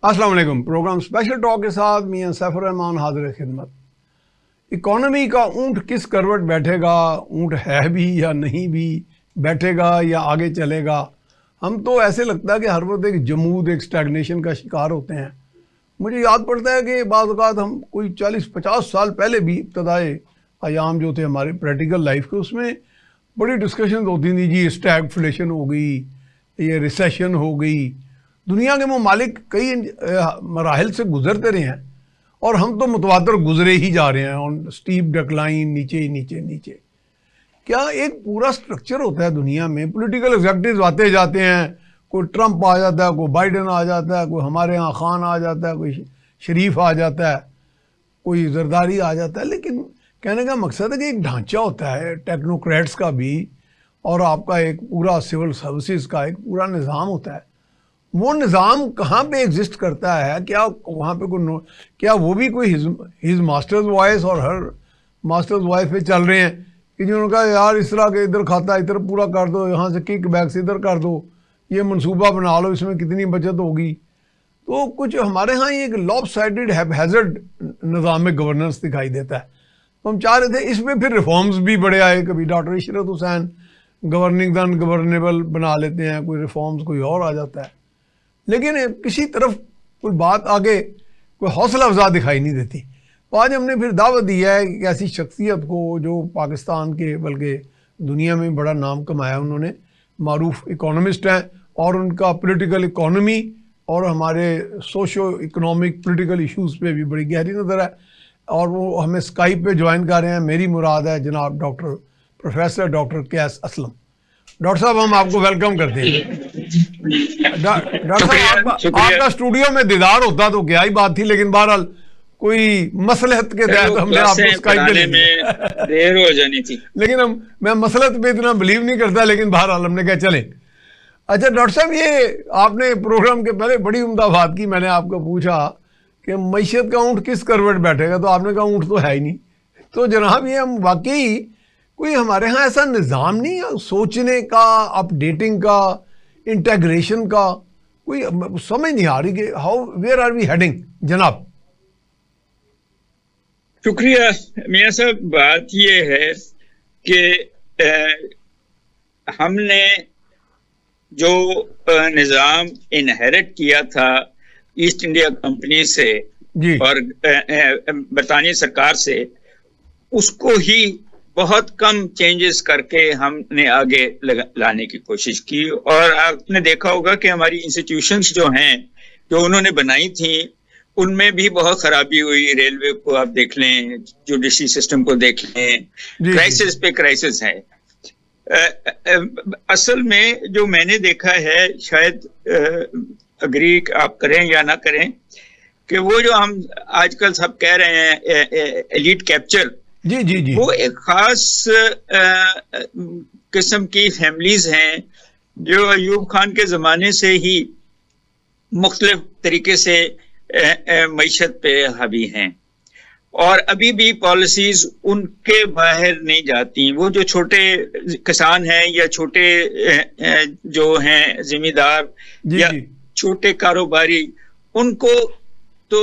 अस्सलाम वालेकुम। Programme special talk के साथ मियां सैफुर रहमान हाजिर खिदमत। इकॉनमी का ऊंट किस करवट बैठेगा, ऊंट है भी या नहीं भी, बैठेगा या आगे चलेगा। हम तो ऐसे लगता है कि हर वक्त एक जमूद, एक स्टैग्नेशन का शिकार होते हैं। मुझे याद पड़ता है कि बाज़ औक़ात हम कोई 40-50 साल पहले भी इब्तदाए अयाम जो थे हमारे प्रैक्टिकल लाइफ के, उसमें बड़ी डिस्कशन होती थी जी, स्टैगफ्लेशन हो गई, ये रिसेशन हो गई। दुनिया के ममालिक कई मराहल से गुजरते रहे हैं और हम तो मुतवातर गुजरे ही जा रहे हैं ऑन स्टीप डिक्लाइन, नीचे नीचे नीचे। क्या एक पूरा स्ट्रक्चर होता है दुनिया में, पॉलिटिकल एग्जेक्टिव्स आते जाते हैं, कोई ट्रंप आ जाता है, कोई बाइडन आ जाता है, कोई हमारे यहाँ खान आ जाता है, कोई शरीफ आ जाता है, कोई जरदारी आ जाता है। लेकिन कहने का मकसद है कि एक ढांचा होता है टेक्नोक्रेट्स का भी, और आपका एक पूरा सिविल सर्विसेज का एक पूरा निज़ाम होता है। वो निज़ाम कहाँ पे एग्जिस्ट करता है? क्या वहाँ पे कोई क्या वो भी कोई हिज मास्टर्स वॉइस और हर मास्टर्स वॉइस पे चल रहे हैं कि जिन्होंने कहा यार इस तरह के इधर खाता इधर पूरा कर दो, यहाँ से किक बैक से इधर कर दो, ये मनसूबा बना लो, इसमें कितनी बचत होगी। तो कुछ हमारे यहाँ एक लॉपसाइडेड हैज़र्ड निज़ाम गवर्नेंस दिखाई देता है। तो हम चाह रहे थे इसमें फिर रिफॉर्म्स भी बड़े आए। कभी doctor Ishrat Hussain governing the ungovernable बना लेते हैं, कोई रिफॉर्म्स कोई और आ जाता है, लेकिन किसी तरफ कोई बात आगे कोई हौसला अफजा दिखाई नहीं देती। तो आज हमने फिर दावत दी है कि ऐसी शख्सियत को जो पाकिस्तान के बल्कि दुनिया में बड़ा नाम कमाया, उन्होंने मारूफ इकोनॉमिस्ट हैं और उनका पॉलिटिकल इकोनॉमी और हमारे सोशो इकोनॉमिक पॉलिटिकल इश्यूज़ पे भी बड़ी गहरी नज़र है, और वो हमें स्काइप पे ज्वाइन कर रहे हैं। मेरी मुराद है जनाब डॉक्टर प्रोफेसर डॉक्टर कैस असलम। डॉक्टर साहब, हम आपको वेलकम करते हैं। डॉक्टर साहब, आपका स्टूडियो में दीदार होता तो क्या ही बात थी, लेकिन बहरहाल कोई मसलहत के तहत हमने आपको स्काइप पे में देर हो जानी थी, लेकिन मैं मसलहत पे इतना बिलीव नहीं करता, लेकिन बहरहाल हमने कहा चलें। अच्छा डॉक्टर साहब, ये आपने प्रोग्राम के पहले बड़ी उम्दा बात की। मैंने आपको पूछा कि मईशत का ऊँट किस करवट बैठेगा, तो आपने कहा ऊँट तो है ही नहीं। तो जनाब, ये हम वाकई कोई हमारे यहाँ ऐसा निज़ाम नहीं है सोचने का, अपडेटिंग का, इंटेग्रेशन का, कोई समझ नहीं आ रही कि how where are we heading जनाब। शुक्रिया मियां साहब। बात ये है कि हमने जो निज़ाम इनहेरिट किया था ईस्ट इंडिया कंपनी से और बरतानी सरकार से, उसको ही बहुत कम चेंजेस करके हमने आगे लाने की कोशिश की। और आपने देखा होगा कि हमारी इंस्टीट्यूशंस जो हैं, जो उन्होंने बनाई थी, उनमें भी बहुत खराबी हुई। रेलवे को आप देख लें, जुडिशरी सिस्टम को देख लें, क्राइसिस पे क्राइसिस है। असल में जो मैंने देखा है, शायद अग्री आप करें या ना करें, कि वो जो हम आजकल सब कह रहे हैं एलीट कैप्चर, जी जी जी, वो एक खास किस्म की फैमिलीज हैं जो अयूब खान के ज़माने से ही मुख्तलिफ तरीके से मईशत पे हावी हैं, और अभी भी पॉलिसीज उनके बाहर नहीं जाती। वो जो छोटे किसान हैं या छोटे जो हैं जिम्मेदार या छोटे कारोबारी, उनको तो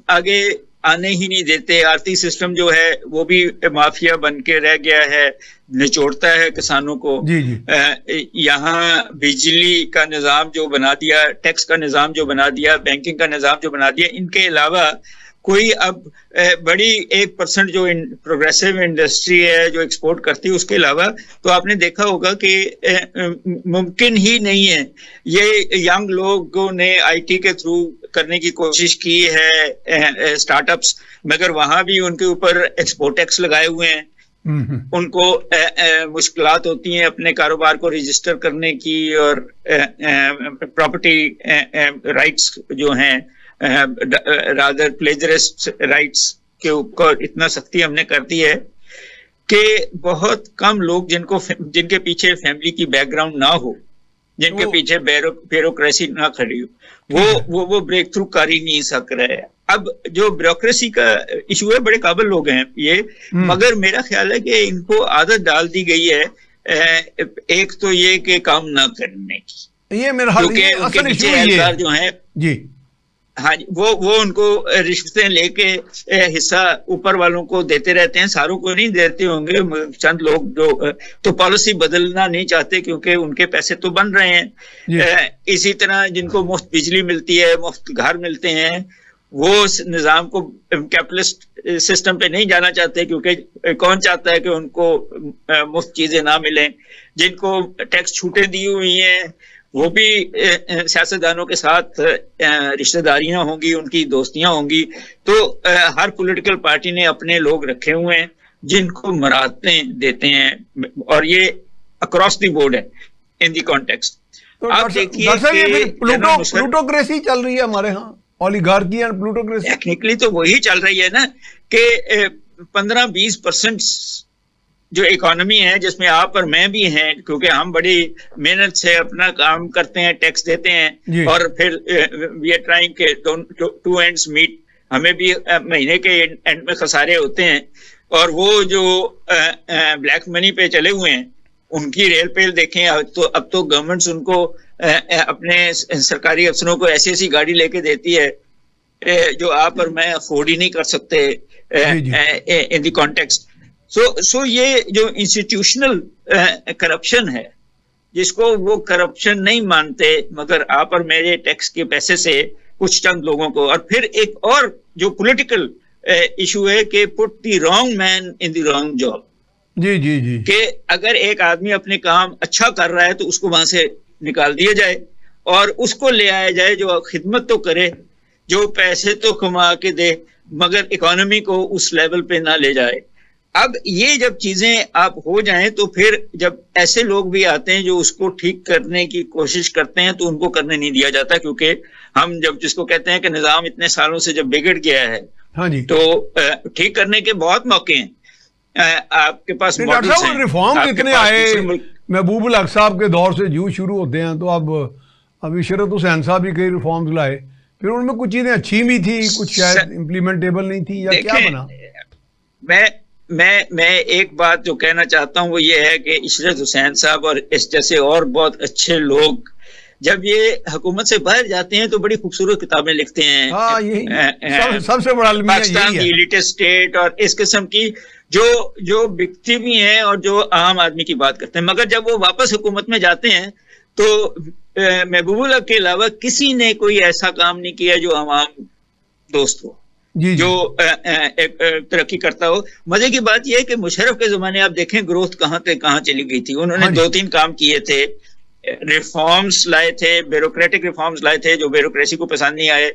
आगे आने ही नहीं देते। आर्थिक सिस्टम जो है वो भी माफिया बन के रह गया है, निचोड़ता है किसानों को। यहाँ बिजली का निज़ाम जो बना दिया, टैक्स का निज़ाम जो बना दिया, बैंकिंग का निज़ाम जो बना दिया, इनके अलावा कोई अब बड़ी 1% जो प्रोग्रेसिव इंडस्ट्री है जो एक्सपोर्ट करती है, उसके अलावा तो आपने देखा होगा कि मुमकिन ही नहीं है। ये यंग लोगों ने आईटी के थ्रू करने की कोशिश की है, स्टार्टअप्स, मगर वहां भी उनके ऊपर एक्सपोर्ट टैक्स लगाए हुए हैं। उनको मुश्किलात होती हैं अपने कारोबार को रजिस्टर करने की, और प्रॉपर्टी राइट्स जो हैं, रादर प्लेजरिस्ट राइट्स के ऊपर इतना सख्ती हमने कर दी है कि बहुत कम लोग जिनके पीछे फैमिली की बैकग्राउंड ना हो, जिनके पीछे ब्यूरोक्रेसी ना खड़ी हो, वो ब्रेक थ्रू कर ही नहीं सक रहे हैं। अब जो ब्यूरोक्रेसी का इशू है, बड़े काबिल लोग हैं ये, मगर मेरा ख्याल है कि इनको आदत डाल दी गई है एक तो ये कि काम ना करने की। ये मेरा हाल जो है जी हाँ जी, वो उनको रिश्वतें लेके हिस्सा ऊपर वालों को देते रहते हैं, सारों को नहीं देते होंगे, चंद लोग जो तो पॉलिसी बदलना नहीं चाहते क्योंकि उनके पैसे तो बन रहे हैं। इसी तरह जिनको मुफ्त बिजली मिलती है, मुफ्त घर मिलते हैं, वो निजाम को कैपिटलिस्ट सिस्टम पे नहीं जाना चाहते क्योंकि कौन चाहता है कि उनको मुफ्त चीजें ना मिलें। जिनको टैक्स छूटें दी हुई हैं वो भी सियासतदानों के साथ रिश्तेदारियां होंगी, उनकी दोस्तियां होंगी। तो हर पॉलिटिकल पार्टी ने अपने लोग रखे हुए हैं जिनको मराहतें देते हैं, और ये अक्रॉस द बोर्ड है इन दी कॉन्टेक्स्ट। तो आप देखिए प्लूटोक्रेसी चल रही है हमारे यहाँ, ओलिगार्की एंड प्लूटोक्रेसी। टेक्निकली तो वही चल रही है ना कि 15-20% जो इकोनॉमी है जिसमें आप और मैं भी हैं, क्योंकि हम बड़ी मेहनत से अपना काम करते हैं, टैक्स देते हैं, और फिर वी आर ट्राइंग के टू एंड्स मीट, हमें भी महीने के एंड में खसारे होते हैं। और वो जो ब्लैक मनी पे चले हुए हैं उनकी रेल पेल देखें, तो अब तो गवर्नमेंट्स उनको अपने सरकारी अफसरों को ऐसी ऐसी गाड़ी लेके देती है जो आप और मैं अफोर्ड ही नहीं कर सकते इन द कॉन्टेक्स्ट। सो ये जो इंस्टीट्यूशनल करप्शन है, जिसको वो करप्शन नहीं मानते, मगर आप और मेरे टैक्स के पैसे से कुछ चंद लोगों को, और फिर एक और जो पॉलिटिकल इशू है कि put the wrong man in the wrong job. जी जी जी, कि अगर एक आदमी अपने काम अच्छा कर रहा है तो उसको वहां से निकाल दिया जाए और उसको ले आया जाए जो खिदमत तो करे, जो पैसे तो कमा के दे, मगर इकोनॉमी को उस लेवल पे ना ले जाए। अब ये जब चीजें आप हो जाएं तो फिर जब ऐसे लोग भी आते हैं जो उसको ठीक करने की कोशिश करते हैं तो उनको करने नहीं दिया जाता, क्योंकि हम जब जिसको कहते हैं कि निजाम इतने सालों से जब बिगड़ गया है, हाँ जी, तो ठीक करने के बहुत मौके हैं। आपके पास रिफॉर्म कितने आए, महबूब हक साहब के दौर से जो शुरू होते हैं, तो अब इशरत हुसैन साहब भी कई रिफॉर्म्स लाए, फिर उनमें कुछ चीजें अच्छी भी थी, कुछ शायद इम्प्लीमेंटेबल नहीं थी, या क्या बना? मैं एक बात जो कहना चाहता हूं वो ये है कि इशरत हुसैन साहब और इस जैसे और बहुत अच्छे लोग जब ये हुकूमत से बाहर जाते हैं तो बड़ी खूबसूरत किताबें लिखते हैं। हाँ, यही सबसे बड़ा पाकिस्तान की एलिट स्टेट और इस किस्म की जो बिकती भी हैं और जो आम आदमी की बात करते हैं, मगर जब वो वापस हुकूमत में जाते हैं तो महबूबुल हक के अलावा किसी ने कोई ऐसा काम नहीं किया जो आवाम दोस्त हो, जो तरक्की करता हो। मजे की बात यह है कि मुशर्रफ के जमाने आप देखें ग्रोथ कहाँ से कहाँ चली गई थी। उन्होंने 2-3 काम किए थे, रिफॉर्म्स लाए थे, ब्यूरोक्रेटिक रिफॉर्म्स लाए थे जो ब्यूरोक्रेसी को पसंद नहीं आए,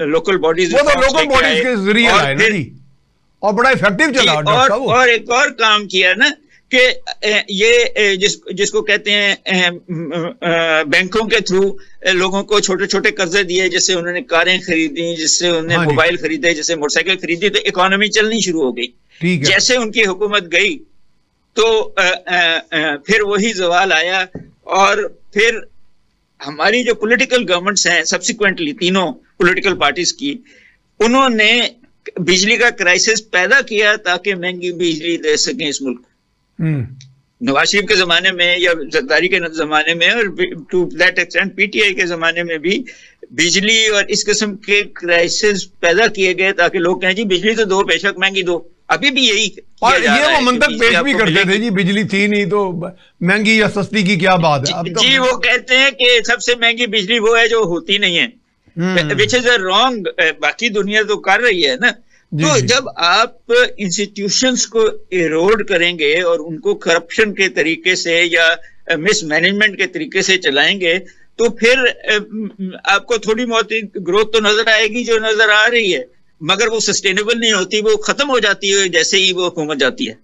लोकल बॉडीज के जरिए आए ना जी, और बड़ा इफेक्टिव चला। और एक और काम किया ना कि ये जिसको कहते हैं बैंकों के थ्रू लोगों को छोटे छोटे कर्जे दिए, जिससे उन्होंने कारें खरीदी, जिससे उन्होंने मोबाइल खरीदे, जिससे मोटरसाइकिल खरीदी, तो इकोनॉमी चलनी शुरू हो गई। जैसे उनकी हुकूमत गई तो फिर वही जवाल आया, और फिर हमारी जो पॉलिटिकल गवर्नमेंट्स हैं सब्सिक्वेंटली तीनों पॉलिटिकल पार्टीज की, उन्होंने बिजली का क्राइसिस पैदा किया ताकि महंगी बिजली दे सकें इस मुल्क। नवाज शरीफ के जमाने में या जरदारी के जमाने में और टू दैट एक्सटेंट पीटीआई के जमाने में भी बिजली और इस किस्म के क्राइसिस पैदा किए गए ताकि लोग कहें जी बिजली तो दो, बेशक महंगी दो। अभी भी यही और ये वो मंतक पेश भी करते थे जी, बिजली थी नहीं तो महंगी या सस्ती की क्या बात है। अब जी वो कहते हैं कि सबसे महंगी बिजली वो है जो होती नहीं है, विच इज अ रॉन्ग। बाकी दुनिया तो कर रही है ना। तो जब आप इंस्टीट्यूशंस को इरोड करेंगे और उनको करप्शन के तरीके से या मिसमैनेजमेंट के तरीके से चलाएंगे तो फिर आपको थोड़ी बहुत ग्रोथ तो नजर आएगी जो नजर आ रही है, मगर वो सस्टेनेबल नहीं होती, वो खत्म हो जाती है जैसे ही वो हुकूमत जाती है।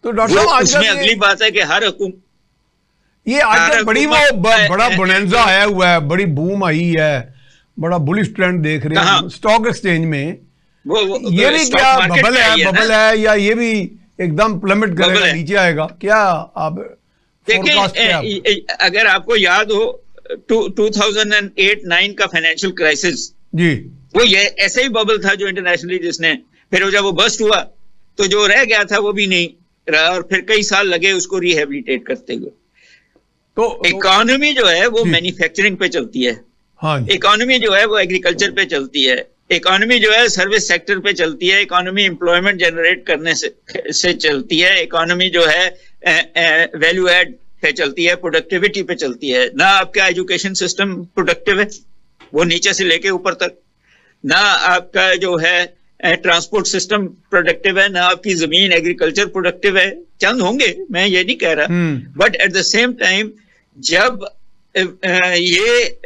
तो डॉक्टर साहब उसमें अगली बात है कि हर हुकूमत ये आजकल बड़ी वो बड़ा बोनेंजा आया हुआ है, बड़ी बूम आई है, बड़ा बुलिश ट्रेंड देख रहे हैं स्टॉक एक्सचेंज में। वो ये भी क्या बबल है या ये भी एकदम प्लमेट करेगा, नीचे आएगा क्या? आप देखें, अगर आपको याद हो 2008-9 का फाइनेंशियल क्राइसिस जी, वो ये ऐसे ही बबल था जो इंटरनेशनली जिसने फिर जब वो बस्ट हुआ तो जो रह गया था वो भी नहीं रहा, और फिर कई साल लगे उसको रिहेबिलिटेट करते हुए। तो इकोनॉमी जो है वो मैन्युफैक्चरिंग पे चलती है, हाँ जी। इकोनॉमी जो है वो एग्रीकल्चर पे चलती है, इकोनॉमी जो है सर्विस सेक्टर पे चलती है, इकोनॉमी एम्प्लॉयमेंट जनरेट करने से चलती है, इकोनॉमी जो है वैल्यू एड पे चलती है, प्रोडक्टिविटी पे चलती है। ना आपका एजुकेशन सिस्टम प्रोडक्टिव है, वो नीचे से लेके ऊपर तक, ना आपका जो है ट्रांसपोर्ट सिस्टम प्रोडक्टिव है, ना आपकी जमीन एग्रीकल्चर प्रोडक्टिव है। चंद होंगे, मैं ये नहीं कह रहा, but at the same time जब ये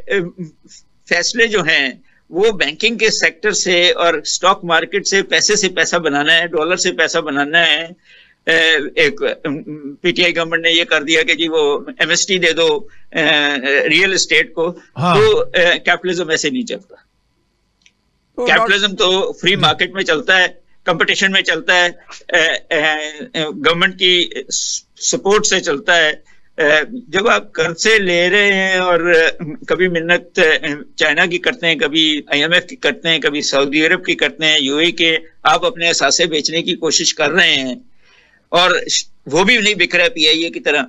फैसले जो हैं वो बैंकिंग के सेक्टर से और स्टॉक मार्केट से पैसा बनाना है, डॉलर से पैसा बनाना है। एक पीटीआई गवर्नमेंट ने ये कर दिया कि जी वो एमएसटी दे दो रियल एस्टेट को। हाँ। तो कैपिटलिज्म ऐसे नहीं चलता। तो कैपिटलिज्म तो फ्री मार्केट में चलता है, कंपटीशन में चलता है, गवर्नमेंट की सपोर्ट से चलता है। जब आप कर्ज से ले रहे हैं और कभी मिन्नत चाइना की करते हैं, कभी आईएमएफ की करते हैं, कभी सऊदी अरब की करते हैं, यूएई के, आप अपने असासे बेचने की कोशिश कर रहे हैं और वो भी नहीं बिक रहा है पीआईए की तरह,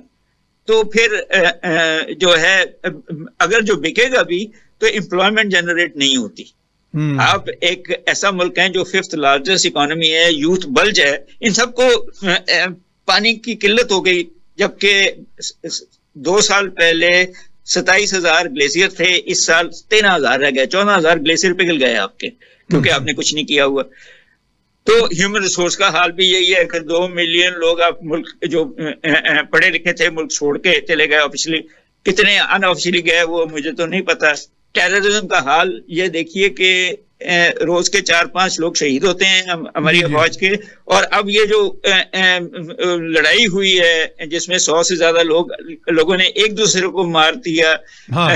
तो फिर जो है अगर जो बिकेगा भी तो एम्प्लॉयमेंट जनरेट नहीं होती। आप एक ऐसा मुल्क है जो 5th लार्जेस्ट इकोनॉमी है, यूथ बल्ज है, इन सबको पानी की किल्लत हो गई। जबकि 2 साल पहले 27,000 ग्लेशियर थे, इस साल 13,000 रह गए, 14,000 ग्लेशियर पिघल गए आपके, क्योंकि आपने कुछ नहीं किया हुआ। तो ह्यूमन रिसोर्स का हाल भी यही है कि 2 मिलियन लोग आप मुल्क जो पढ़े लिखे थे मुल्क छोड़ के चले गए ऑफिशियली, कितने अनऑफिशियली गए वो मुझे तो नहीं पता। टेररिज्म का हाल ये देखिए कि रोज के 4-5 लोग शहीद होते हैं हमारी अफवाज के, और अब ये जो लड़ाई हुई है जिसमें 100 से ज्यादा लोगों ने एक दूसरे को मार दिया। हाँ।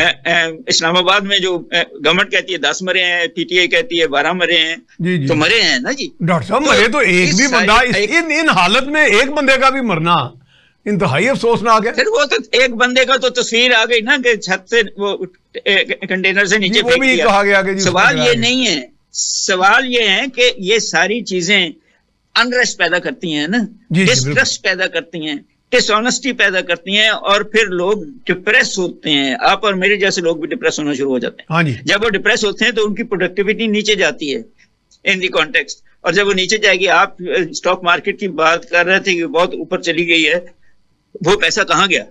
इस्लामाबाद में जो गवर्नमेंट कहती है 10 मरे हैं, पीटीआई कहती है 12 मरे हैं। जी। तो मरे हैं ना जी डॉक्टर साहब, मरे तो एक भी बंदा इन हालत में एक बंदे का भी मरना इंतहाई अफसोसनाक है। फिर वो तो एक बंदे का तो तस्वीर आ गई ना कि छत से वो कंटेनर से नीचे फेंक दिया। कहा गया कि सवाल ये नहीं है, सवाल ये है कि ये सारी चीजें अनरेस्ट पैदा करती हैं ना, डिस्ट्रस्ट पैदा करती हैं, डिसऑनेस्टी पैदा करती हैं, और फिर लोग डिप्रेस होते हैं। आप और मेरे जैसे लोग भी डिप्रेस होना शुरू हो जाते हैं। हाँ जी। जब वो डिप्रेस होते हैं तो उनकी प्रोडक्टिविटी नीचे जाती है इन दी कॉन्टेक्स्ट, और जब वो नीचे जाएगी, आप स्टॉक मार्केट की बात कर रहे थे कि बहुत ऊपर चली गई है, वो पैसा कहाँ गया?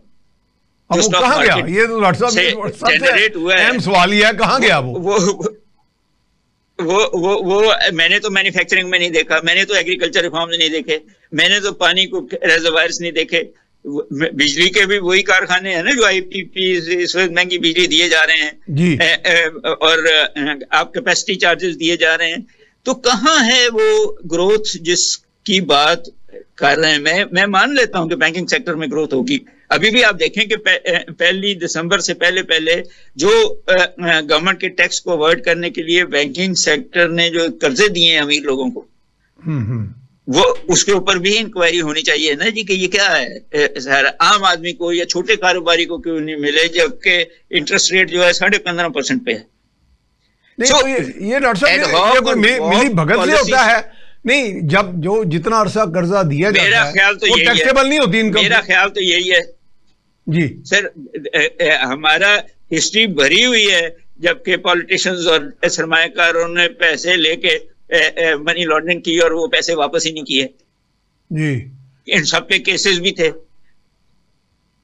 वो कहाँ गया? ये तो डॉक्टर साहब जनरेट हुआ है, सवाल ये है कहाँ गया वो मैंने तो मैन्युफैक्चरिंग में नहीं देखा, मैंने तो एग्रीकल्चर रिफॉर्म्स नहीं देखे, मैंने तो पानी को रिजर्वायर्स नहीं देखे। बिजली के भी वही कारखाने हैं ना जो आईपीपी इस वक्त महंगी बिजली दिए जा रहे हैं जी। और आप कैपेसिटी चार्जेस दिए जा रहे हैं, तो कहाँ है वो ग्रोथ जिसकी बात कर रहे हैं? मैं मान लेता हूं कि बैंकिंग सेक्टर में ग्रोथ होगी। अभी भी आप देखें कि 1 दिसंबर से पहले जो गवर्नमेंट के टैक्स को अवॉइड करने के लिए बैंकिंग सेक्टर ने जो कर्जे दिए हैं अमीर लोगों को, वो उसके ऊपर भी इंक्वायरी होनी चाहिए ना जी कि ये क्या है, आम आदमी को या छोटे कारोबारी को क्यों नहीं मिले, जबकि इंटरेस्ट रेट जो है 15.5% पे है। तो ये डॉक्टर साहब ये कोई मिली भगत से होता है नहीं, जब जो जितना अरसा कर्जा दिया जाता है, मेरा ख्याल तो यही टैक्सेबल नहीं होती इनकम। मेरा ख्याल तो यही है जी सर। हमारा हिस्ट्री भरी हुई है जबकि पॉलिटिशियंस और सरमायाकारों ने पैसे लेके मनी लॉन्ड्रिंग की और वो पैसे वापस ही नहीं किए जी। इन सब पे केसेस भी थे।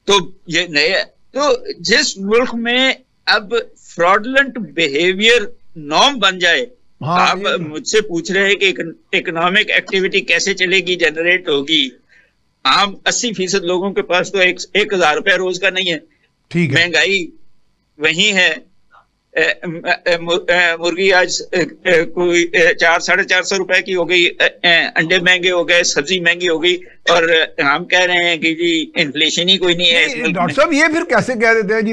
तो ये नए, तो जिस मुल्क में अब फ्रॉडलेंट बिहेवियर नॉर्म बन जाए, हाँ, आप मुझसे पूछ रहे हैं कि इकोनॉमिक एक्टिविटी कैसे चलेगी, जनरेट होगी। आम 80% लोगों के पास तो 1,000 रुपया रोज का नहीं है। ठीक है। महंगाई वही है। मुर्गी आज कोई 400-450 रुपए की हो गई, अंडे महंगे हो गए, सब्जी महंगी हो गई, और हम कह रहे हैं कि जी इन्फ्लेशन ही कोई नहीं है। डॉक्टर साहब ये फिर कैसे कह देते हैं जी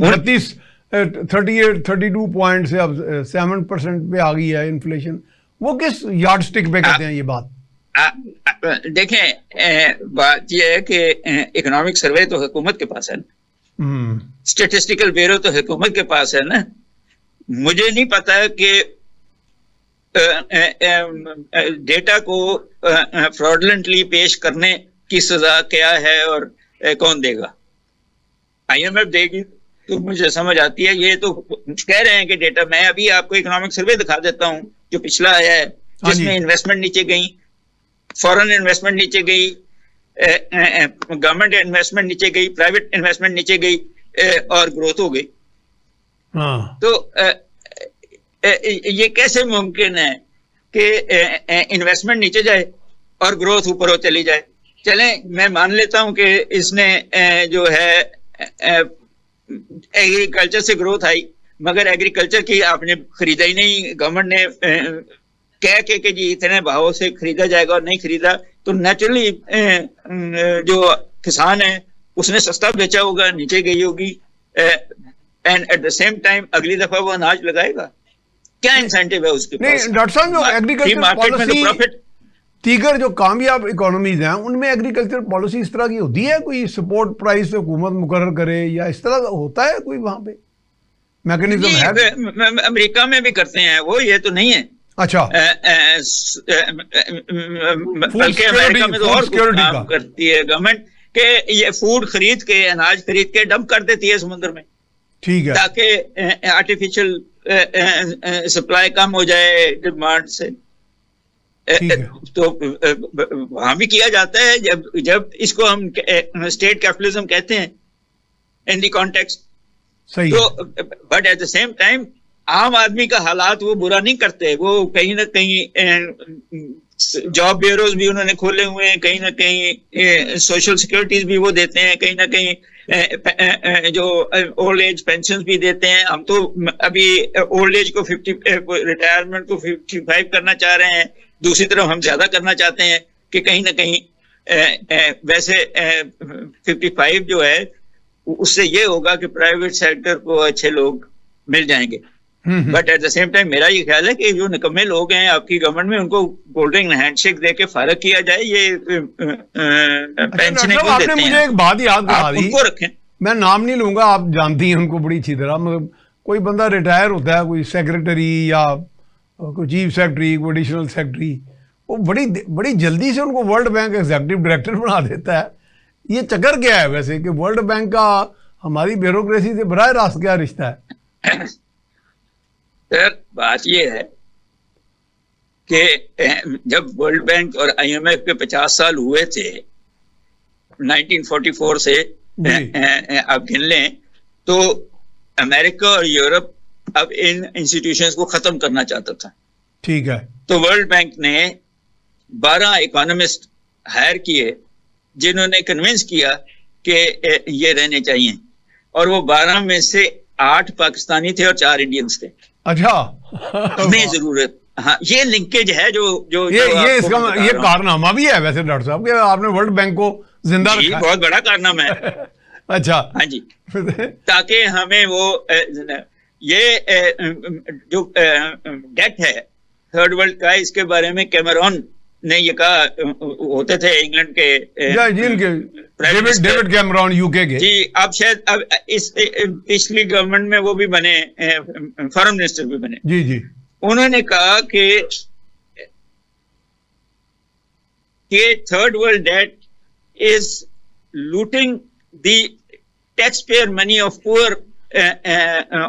32 पॉइंट से अब 7% पे आ गई है इन्फ्लेशन? वो किस यार्ड स्टिक पे कहते हैं ये बात? देखें, बात ये है कि इकोनॉमिक सर्वे तो हुकूमत के पास है ना, स्टेटिस्टिकल ब्यूरो तो हुकूमत के पास है ना। मुझे नहीं पता कि डेटा को फ्रॉडलेंटली पेश करने की सजा क्या है और कौन देगा। आईएमएफ देगी, तो मुझे समझ आती है। ये तो कह रहे हैं कि डेटा, मैं अभी आपको इकोनॉमिक सर्वे दिखा देता हूँ जो पिछला आया है, जिसमें इन्वेस्टमेंट नीचे गई, फॉरेन इन्वेस्टमेंट नीचे गई, गवर्नमेंट इन्वेस्टमेंट नीचे गई, प्राइवेट इन्वेस्टमेंट नीचे गई, और ग्रोथ हो गई। तो ये कैसे मुमकिन है कि इन्वेस्टमेंट नीचे जाए और ग्रोथ ऊपर हो चली जाए? चलें, मैं मान लेता हूं कि इसने जो है एग्रीकल्चर से ग्रोथ आई, मगर एग्रीकल्चर की आपने खरीदा ही नहीं। गवर्नमेंट ने कह के कि जी इतने भाव से खरीदा जाएगा और नहीं खरीदा, तो नेचुरली जो किसान है उसने सस्ता बेचा होगा, नीचे गई होगी, and at the same time अगली दफा वो अनाज लगाएगा। क्या इंसेंटिव है उसके पास? नहीं डॉक्टर साहब, जो एग्रीकल्चर मार्केट में तो प्रॉफिट, दीगर जो कामयाब इकोनॉमीज हैं उनमें एग्रीकल्चर पॉलिसी इस तरह की होती है? कोई सपोर्ट प्राइस हुकूमत मुकर्रर करे या इस तरह होता है कोई वहां पे मैकेनिज्म है? अमेरिका में भी करते हैं वो, ये तो नहीं है। अच्छा, बल्कि अमेरिका में तो और काम करती है गवर्नमेंट कि ये फूड खरीद के, अनाज खरीद के डंप कर देती है समुद्र में, ठीक है, ताकि आर्टिफिशियल सप्लाई कम हो जाए डिमांड से। तो वहां भी किया जाता है, जब इसको हम स्टेट कैपिटलिज्म कहते हैं इन दी कॉन्टेक्स्ट। तो but at the same time आम आदमी का हालात वो बुरा नहीं करते। वो कहीं ना कहीं जॉब ब्यूरोज भी उन्होंने खोले हुए हैं, कहीं ना कहीं सोशल सिक्योरिटीज भी वो देते हैं, कहीं ना कहीं जो ओल्ड एज पेंशन भी देते हैं। हम तो अभी ओल्ड एज को 50, रिटायरमेंट को 55 करना चाह रहे हैं। दूसरी तरफ हम ज्यादा करना चाहते हैं कि कहीं ना कहीं वैसे 55 जो है उससे ये होगा कि प्राइवेट सेक्टर को अच्छे लोग मिल जाएंगे। But at the same time मेरा ये ख्याल है कि जो निकम्मे लोग हैं आपकी गवर्नमेंट में, उनको गोल्डन हैंडशेक दे के फारग किया जाए। ये पेंशन क्यों देते हैं? मुझे एक बात याद दिला दी, उनको रखें, मैं नाम नहीं लूंगा, आप जानती हैं उनको बड़ी अच्छी तरह। मतलब कोई बंदा रिटायर होता है, कोई सेक्रेटरी या कोई चीफ सेक्रेटरी, कोई एडिशनल सेक्रेटरी, वो बड़ी जल्दी से उनको वर्ल्ड बैंक एग्जीक्यूटिव डायरेक्टर बना देता है। ये चक्कर क्या है वैसे कि वर्ल्ड बैंक का हमारी ब्यूरोक्रेसी से बराह रास्त क्या रिश्ता है? सर, बात ये है कि जब वर्ल्ड बैंक और IMF के 50 साल हुए थे 1944 से आप गिन लें, तो अमेरिका और यूरोप अब इन इंस्टीट्यूशंस को खत्म करना चाहता था। ठीक है। तो वर्ल्ड बैंक ने 12 इकोनॉमिस्ट हायर किए जिन्होंने कन्विंस किया कि ये रहने चाहिए, और वो 12 में से 8 पाकिस्तानी थे और 4 इंडियंस थे। अच्छा, हमें जरूरत, हाँ, ये लिंकेज है जो ये इसका ये कारनामा भी है वैसे डॉक्टर साहब कि आपने वर्ल्ड बैंक को जिंदा रखा है। बहुत बड़ा कारनामा है। अच्छा, हाँ जी, ताकि हमें वो ये जो डेट है थर्ड वर्ल्ड का, इसके बारे में कैमरॉन ने ये कहा, होते थे इंग्लैंड के डेविड कैमरॉन, यूके के। जी, अब शायद अब इस पिछली गवर्नमेंट में वो भी बने, फॉरेन मिनिस्टर भी बने। जी जी, उन्होंने कहा कि third world debt is looting the taxpayer money of poor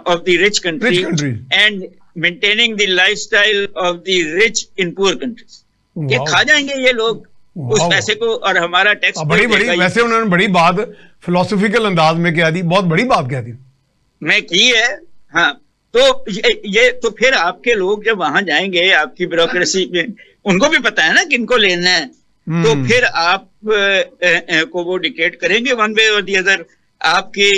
of the rich country and maintaining the lifestyle of the rich in poor countries. ये खा जाएंगे ये लोग उस पैसे को, और हमारा टैक्स बड़ी वैसे उन्होंने बड़ी बात फिलोसफिकल अंदाज में कह दी, बहुत बड़ी बात कह दी मैं की है। हाँ, तो ये तो फिर आपके लोग जब वहां जाएंगे, आपकी ब्यूरोक्रेसी में उनको भी पता है ना किनको लेना है, तो फिर आप को वो डिक्टेट करेंगे वन वे और दी अदर। आपकी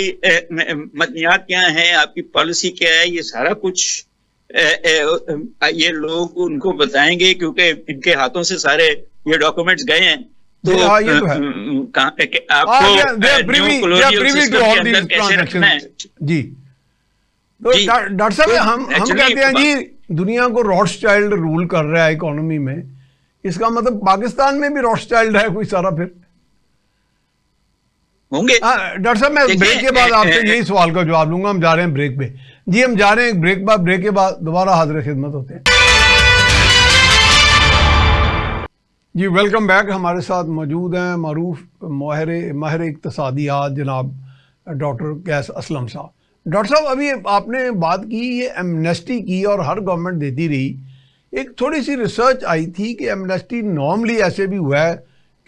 मतनियात क्या है, आपकी पॉलिसी क्या है, ये सारा कुछ ये लोग उनको बताएंगे, क्योंकि इनके हाथों से सारे ये डॉक्यूमेंट्स गए हैं। तो जी, तो डॉक्टर साहब हम कहते हैं जी दुनिया को रॉथस्चाइल्ड रूल कर रहा है इकोनॉमी में, इसका मतलब पाकिस्तान में भी रॉथस्चाइल्ड है कोई सारा फिर होंगे? डॉक्टर साहब, मैं ब्रेक के बाद आपसे यही सवाल का जवाब लूंगा। हम जा रहे हैं ब्रेक पे जी, हम जा रहे हैं ब्रेक के बाद दोबारा हाजिर खिदमत होते हैं जी। Welcome back. हमारे साथ मौजूद हैं मारूफ माहिर इक्तिसादियात जनाब डॉक्टर कैस असलम साहब। डॉक्टर साहब, अभी आपने बात की ये एमनेस्टी की और हर गवर्नमेंट देती रही। एक थोड़ी सी रिसर्च आई थी कि एमनेस्टी नॉर्मली ऐसे भी हुआ है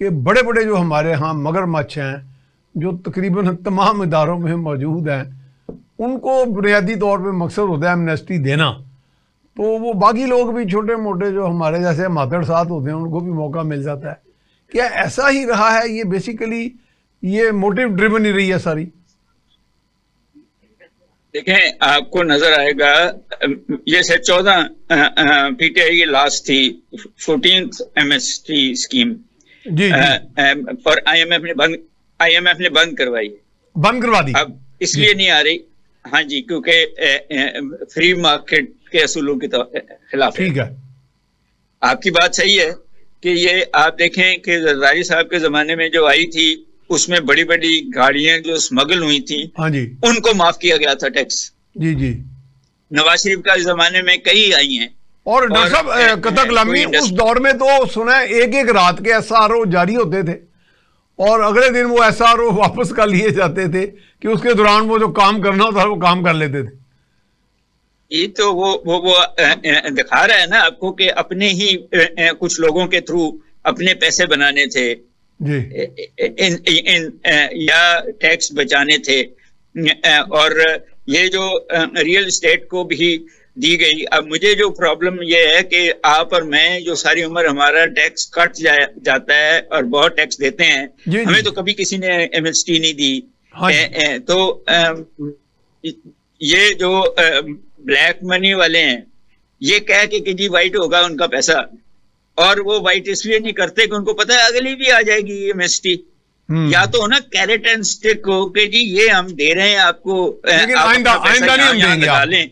कि बड़े बड़े जो हमारे यहाँ मगरमच्छ हैं, जो तकरीबन तमाम इदारों में मौजूद हैं, उनको बुनियादी तौर पे मकसद होता है एमनेस्टी देना। तो वो बाकी लोग भी छोटे मोटे जो हमारे जैसे मातड़ साथ होते हैं उनको भी मौका मिल जाता है। क्या ऐसा ही रहा है? ये बेसिकली ये मोटिव ड्रिवन ही रही है सारी? देखें, आपको नजर आएगा, ये से 14 पीटीआई की लास्ट थी, 14th एमएसटी स्कीम। जी जी। और आईएमएफ ने बंद करवा दी। अब इसलिए नहीं आ रही, हाँ जी, क्योंकि फ्री मार्केट के असूलों के खिलाफ है। ठीक है, आपकी बात सही है कि ये आप देखें कि जरदारी साहब के जमाने में जो आई थी, उसमें बड़ी बड़ी गाड़ियां जो स्मगल हुई थी, हाँ जी, उनको माफ किया गया था टैक्स। जी जी। नवाज शरीफ का जमाने में कई आई हैं। और डॉक्टर साहब कतक लम्बी उस दौर में तो सुना है एक रात के एसआरओ जारी होते थे और अगले दिन वो एसआरओ वापस कर लिए जाते थे कि उसके दौरान वो जो काम करना होता वो काम कर लेते थे। ये तो वो दिखा रहा है ना आपको कि अपने ही कुछ लोगों के थ्रू अपने पैसे बनाने थे जी, या टैक्स बचाने थे। और ये जो रियल एस्टेट को भी दी गई। अब मुझे जो प्रॉब्लम ये है कि आप और मैं जो सारी उम्र हमारा टैक्स कट जाता है और बहुत टैक्स देते हैं, हमें तो कभी किसी ने एमएसटी नहीं दी। हाँ तो ये जो ब्लैक मनी वाले हैं, ये कह के जी वाइट होगा उनका पैसा, और वो वाइट इसलिए नहीं करते कि उनको पता है अगली भी आ जाएगी एमएसटी। या तो ना कैरेट एंड स्टिक हो कि जी ये हम दे रहे हैं आपको, आइंदा नहीं देंगे,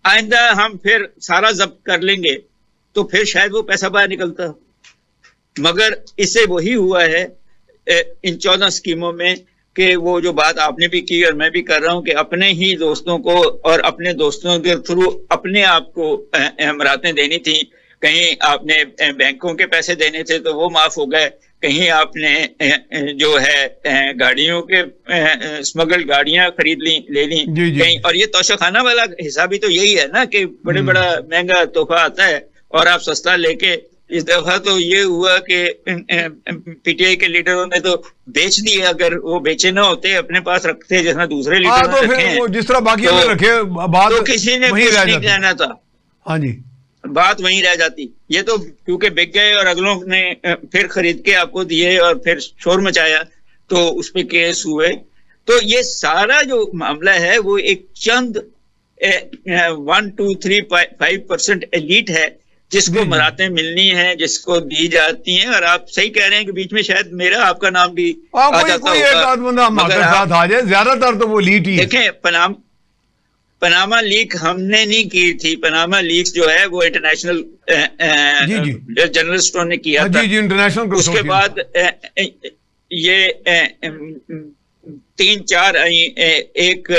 आइंदा हम फिर सारा जब्त कर लेंगे, तो फिर शायद वो पैसा बाहर निकलता। मगर इससे वही हुआ है इन 14 स्कीमों में कि वो जो बात आपने भी की और मैं भी कर रहा हूं कि अपने ही दोस्तों को और अपने दोस्तों के थ्रू अपने आप को मरातें देनी थी। कहीं आपने बैंकों के पैसे देने थे तो वो माफ हो गए, कहीं आपने जो है गाड़ियों के स्मगल गाड़ियां खरीद ले ली कहीं। और ये तोशाखाना वाला हिसाब भी तो यही है ना कि बड़े बड़ा महंगा तोहफा आता है और आप सस्ता लेके। इस दफा तो ये हुआ कि पीटीआई के लीडरों ने तो बेच दिए। अगर वो बेचे ना होते, अपने पास रखते जैसा दूसरे लीडर तो फिर जिस तरह बाकी तो, रखे बात तो किसी ने कुछ नहीं कहना था। हाँ जी, बात वहीं रह जाती। ये तो क्योंकि बिक गए और अगलों ने फिर खरीद के आपको दिए और फिर शोर मचाया तो उस पे केस हुए। तो ये सारा जो मामला है वो एक चंद 1, 2, 3, 5% एलीट है जिसको मरातें मिलनी है, जिसको दी जाती हैं। और आप सही कह रहे हैं कि बीच में शायद मेरा आपका नाम भी आ जाता होगा, मगर साथ आ जाए। ज्यादातर तो वो लीड ही देखें, पनामा लीक हमने नहीं की थी। पनामा लीक जो है वो इंटरनेशनल जर्नलिस्टों ने किया था। जी, इंटरनेशनल। उसके बाद ये 3-4 आई, एक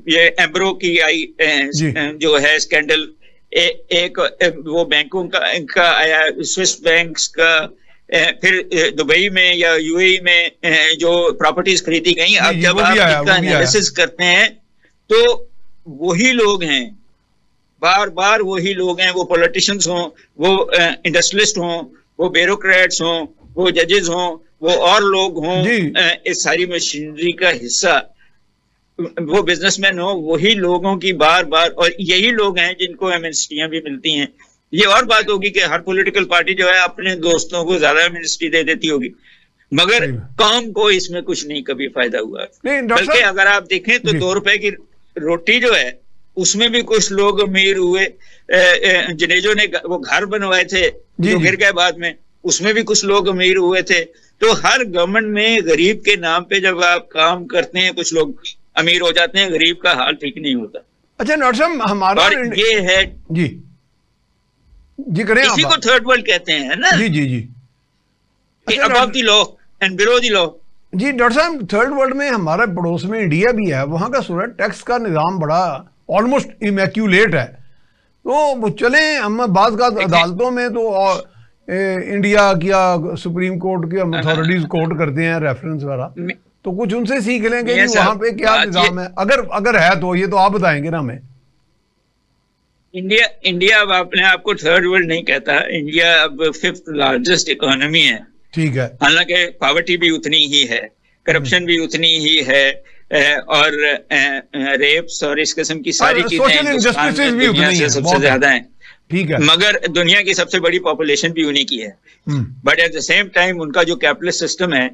ये एम्ब्रो की आई जो है स्कैंडल, एक वो बैंकों का आया, स्विस बैंक्स का, फिर दुबई में या यूएई में जो प्रॉपर्टीज खरीदी गई। अब जब आप इनका एनालिसिस करते हैं तो वही लोग हैं, बार बार वही लोग हैं। वो पॉलिटिशियंस हों, वो इंडस्ट्रियलिस्ट हों, वो ब्यूरोक्रेट्स हों, वो जजेस हों, वो और लोग हों, इस सारी मशीनरी का हिस्सा वो बिजनेसमैन हो, वही लोगों की बार बार, और यही लोग हैं जिनको एमएसटियां भी मिलती हैं। ये और बात होगी कि हर पॉलिटिकल पार्टी जो है अपने दोस्तों को ज्यादा एमएसटी दे देती होगी, मगर कौम को इसमें कुछ नहीं कभी फायदा हुआ। बल्कि अगर आप देखें तो 2 रुपए की रोटी जो है उसमें भी कुछ लोग अमीर हुए। जनेजो ने वो घर बनवाए थे जो गिर गए बाद में, उसमें भी कुछ लोग अमीर हुए थे। तो हर गवर्नमेंट में गरीब के नाम पे जब आप काम करते हैं कुछ लोग अमीर हो जाते हैं, गरीब का हाल ठीक नहीं होता। अच्छा डॉक्टर साहब, हमारा और ये है जी करें, इसी को थर्ड वर्ल्ड कहते हैं ना। जी above the law and below the law. जी डॉक्टर साहब, थर्ड वर्ल्ड में हमारा पड़ोस में इंडिया भी है, वहाँ का सूरत टैक्स का निज़ाम बड़ा ऑलमोस्ट इमैक्यूलेट है। तो चले हम बाज़ का अदालतों में तो इंडिया क्या सुप्रीम कोर्ट की अथॉरिटीज कोर्ट करते हैं रेफरेंस वाला, तो कुछ उनसे सीख लेंगे ये कि वहां पे क्या बात निजाम है, अगर है तो ये तो आप बताएंगे ना हमें। इंडिया अब अपने आप को थर्ड वर्ल्ड नहीं कहता, इंडिया अब 5th लार्जेस्ट इकोनॉमी है। ठीक है। हालांकि पॉवर्टी भी उतनी ही है, करप्शन भी उतनी ही है, और रेप्स और इस किस्म की सारी चीजें सोशल हिंदुस्तान इनजस्टिस में भी दुनिया उतनी से है, सबसे बहुत ज्यादा है। ठीक है। मगर दुनिया की सबसे बड़ी पॉपुलेशन भी उन्हीं की है। But at the same time उनका जो कैपिटलिस्ट सिस्टम है,